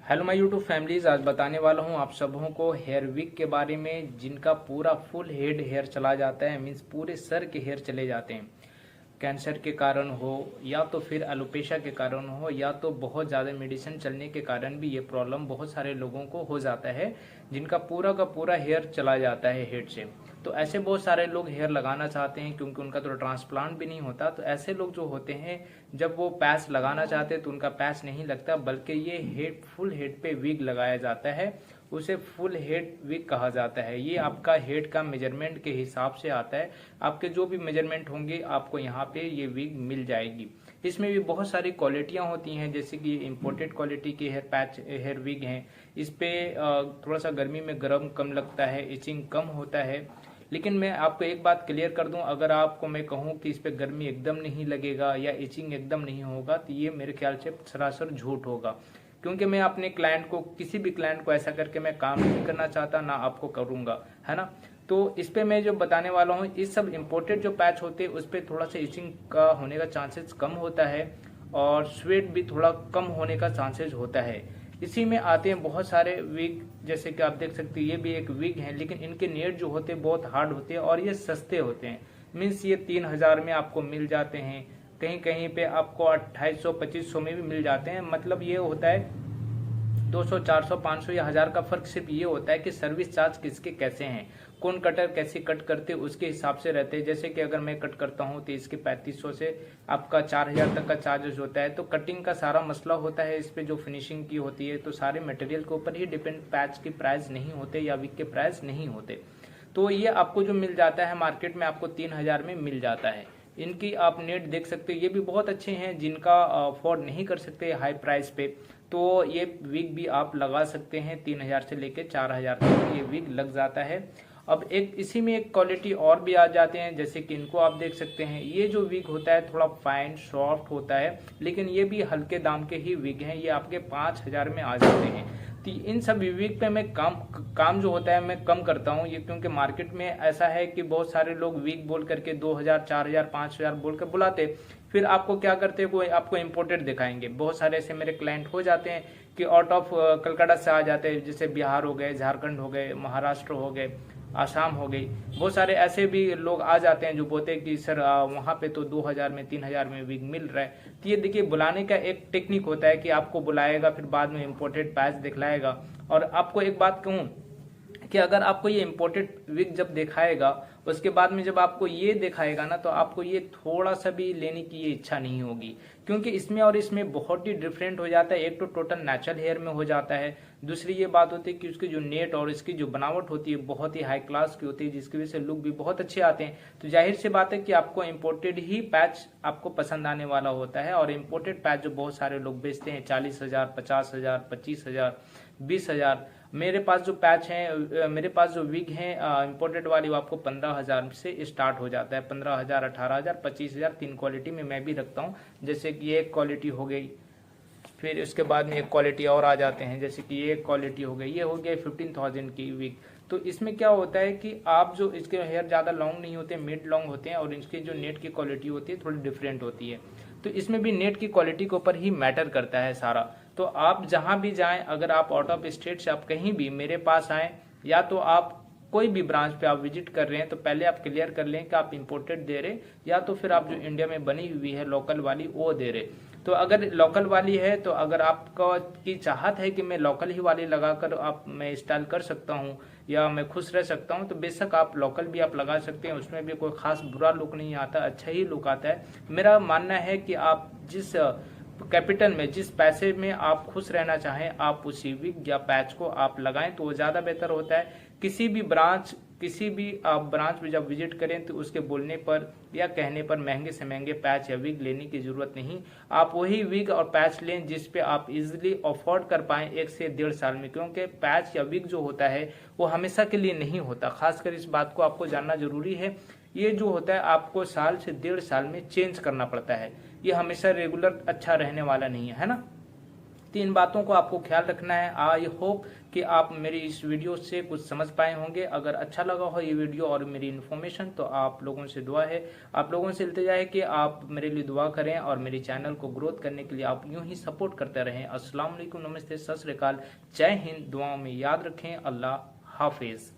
Hello my YouTube families, आज बताने वाला हूँ आप सबों को हेयर विक के बारे में जिनका पूरा फुल हेड हेयर चला जाता है। मीन्स पूरे सर के हेयर चले जाते हैं। कैंसर के कारण हो या तो फिर एलोपेशिया के कारण हो या तो बहुत ज़्यादा मेडिसिन चलने के कारण भी ये प्रॉब्लम बहुत सारे लोगों को हो जाता है, जिनका पूरा का पूरा हेयर चला जाता है हेड से। तो ऐसे बहुत सारे लोग हेयर लगाना चाहते हैं क्योंकि उनका तो ट्रांसप्लांट भी नहीं होता। तो ऐसे लोग जो होते हैं, जब वो पैच लगाना चाहते हैं तो उनका पैच नहीं लगता, बल्कि ये हेड फुल हेड पे विग लगाया जाता है। उसे फुल हेड विग कहा जाता है। ये आपका हेड का मेजरमेंट के हिसाब से आता है। आपके जो भी मेजरमेंट होंगे आपको यहाँ पे ये विग मिल जाएगी। इसमें भी बहुत सारी क्वालिटियाँ होती हैं, जैसे कि इम्पोर्टेड क्वालिटी की हेयर पैच हेयर विग हैं। इस पे थोड़ा सा गर्मी में गर्म कम लगता है, इचिंग कम होता है। लेकिन मैं आपको एक बात क्लियर कर दूं, अगर आपको मैं कहूं कि इस पे गर्मी एकदम नहीं लगेगा या इचिंग एकदम नहीं होगा तो ये मेरे ख्याल से सरासर झूठ होगा। क्योंकि मैं अपने क्लाइंट को, किसी भी क्लाइंट को ऐसा करके मैं काम नहीं करना चाहता, ना आपको करूंगा, है ना। तो इस पे मैं जो बताने वाला हूँ, इस सब इम्पोर्टेड जो पैच होते हैं उस पर थोड़ा सा इचिंग का होने का चांसेस कम होता है और स्वेट भी थोड़ा कम होने का चांसेस होता है। इसी में आते हैं बहुत सारे विग, जैसे कि आप देख सकते हैं ये भी एक विग है, लेकिन इनके नेट जो होते हैं बहुत हार्ड होते हैं और ये सस्ते होते हैं। मीन्स ये 3,000 में आपको मिल जाते हैं, कहीं कहीं पे आपको 2,500-2,500 में भी मिल जाते हैं। मतलब ये होता है 200, 400, 500 या 1000 का फर्क सिर्फ ये होता है कि सर्विस चार्ज किसके कैसे हैं, कौन कटर कैसे कट करते उसके हिसाब से रहते हैं। जैसे कि अगर मैं कट करता हूँ तो इसके 3500 से आपका 4000 तक का चार्जेस होता है। तो कटिंग का सारा मसला होता है, इस पे जो फिनिशिंग की होती है, तो सारे मटेरियल के ऊपर ही डिपेंड, पैच की प्राइस नहीं होते या विक के प्राइस नहीं होते। तो ये आपको जो मिल जाता है मार्केट में आपको 3,000 में मिल जाता है। इनकी आप नेट देख सकते हैं, ये भी बहुत अच्छे हैं। जिनका अफोर्ड नहीं कर सकते हाई प्राइस पे, तो ये विग भी आप लगा सकते हैं। 3,000 से लेके 4,000 तक ये विग लग जाता है। अब एक इसी में एक क्वालिटी और भी आ जाते हैं, जैसे कि इनको आप देख सकते हैं। ये जो विग होता है थोड़ा फाइन सॉफ्ट होता है, लेकिन ये भी हल्के दाम के ही विग हैं। ये आपके 5,000 में आ जाते हैं। तो इन सब विग पे मैं काम जो होता है मैं कम करता हूँ ये, क्योंकि मार्केट में ऐसा है कि बहुत सारे लोग विग बोल करके 2,000, 4,000, 5,000 बोल कर बुलाते, फिर आपको क्या करते हैं, कोई आपको इम्पोर्टेड दिखाएंगे। बहुत सारे ऐसे मेरे क्लाइंट हो जाते हैं कि आउट ऑफ कलकत्ता से आ जाते हैं, जैसे बिहार हो गए, झारखंड हो गए, महाराष्ट्र हो गए, आसाम हो गई। बहुत सारे ऐसे भी लोग आ जाते हैं जो बोलते हैं कि सर वहाँ पे तो 2,000 में 3,000 में विग मिल रहा है। तो ये देखिए, बुलाने का एक टेक्निक होता है कि आपको बुलाएगा, फिर बाद में इम्पोर्टेड पैच दिखलाएगा। और आपको एक बात कहूँ कि अगर आपको ये इम्पोर्टेड विग जब दिखाएगा, उसके बाद में जब आपको ये दिखाएगा ना, तो आपको ये थोड़ा सा भी लेने की ये इच्छा नहीं होगी, क्योंकि इसमें और इसमें बहुत ही डिफरेंट हो जाता है। एक तो टोटल नेचुरल हेयर में हो जाता है, दूसरी ये बात होती है कि उसकी जो नेट और इसकी जो बनावट होती है बहुत ही हाई क्लास की होती है, जिसकी वजह से लुक भी बहुत अच्छे आते हैं। तो जाहिर सी बात है कि आपको इम्पोर्टेड ही पैच आपको पसंद आने वाला होता है। और इम्पोर्टेड पैच जो बहुत सारे लोग बेचते हैं 40,000, 50,000, 25,000, 20,000, मेरे पास जो पैच है, मेरे पास जो विग है इम्पोर्टेड वाली, वो आपको 15,000 से स्टार्ट हो जाता है। 15,000, 18,000, 25,000, 3 क्वालिटी में मैं भी रखता हूँ। जैसे कि ये एक क्वालिटी हो गई, फिर उसके बाद में एक क्वालिटी और आ जाते हैं, जैसे कि ये एक क्वालिटी हो गई, ये हो गया 15,000 की विग। तो इसमें क्या होता है कि आप जो इसके हेयर ज़्यादा लॉन्ग नहीं होते, मिड लॉन्ग होते हैं, और इसकी जो नेट की क्वालिटी होती है थोड़ी डिफरेंट होती है। तो इसमें भी नेट की क्वालिटी के ऊपर ही मैटर करता है सारा। तो आप जहाँ भी जाएं, अगर आप आउट ऑफ स्टेट से आप कहीं भी मेरे पास आएँ, या तो आप कोई भी ब्रांच पे आप विजिट कर रहे हैं, तो पहले आप क्लियर कर लें कि आप इंपोर्टेड दे रहे, या तो फिर आप जो इंडिया में बनी हुई है लोकल वाली वो दे रहे। तो अगर लोकल वाली है, तो अगर आपका की चाहत है कि मैं लोकल ही वाली लगाकर आप मैं स्टाइल कर सकता हूँ या मैं खुश रह सकता हूँ, तो बेशक आप लोकल भी आप लगा सकते हैं। उसमें भी कोई खास बुरा लुक नहीं आता, अच्छा ही लुक आता है। मेरा मानना है कि आप जिस कैपिटल में, जिस पैसे में आप खुश रहना चाहें, आप उसी विग या पैच को आप लगाएं तो वो ज़्यादा बेहतर होता है। किसी भी आप ब्रांच में जब विजिट करें तो उसके बोलने पर या कहने पर महंगे से महंगे पैच या विग लेने की ज़रूरत नहीं। आप वही विग और पैच लें जिस पे आप इजीली अफोर्ड कर पाएं 1 से 1.5 साल में, क्योंकि पैच या विग जो होता है वो हमेशा के लिए नहीं होता। खासकर इस बात को आपको जानना जरूरी है। ये जो होता है आपको साल से 1.5 साल में चेंज करना पड़ता है, ये हमेशा रेगुलर अच्छा रहने वाला नहीं है, है ना। तो इन बातों को आपको ख्याल रखना है। आई होप कि आप मेरी इस वीडियो से कुछ समझ पाए होंगे। अगर अच्छा लगा हो ये वीडियो और मेरी इन्फॉर्मेशन तो आप लोगों से दुआ है, आप लोगों से इल्तिजा है कि आप मेरे लिए दुआ करें और मेरे चैनल को ग्रोथ करने के लिए आप यूं ही सपोर्ट करते रहें। अस्सलाम वालेकुम, नमस्ते, सत श्री अकाल, जय हिंद। दुआओं में याद रखें। अल्लाह हाफिज।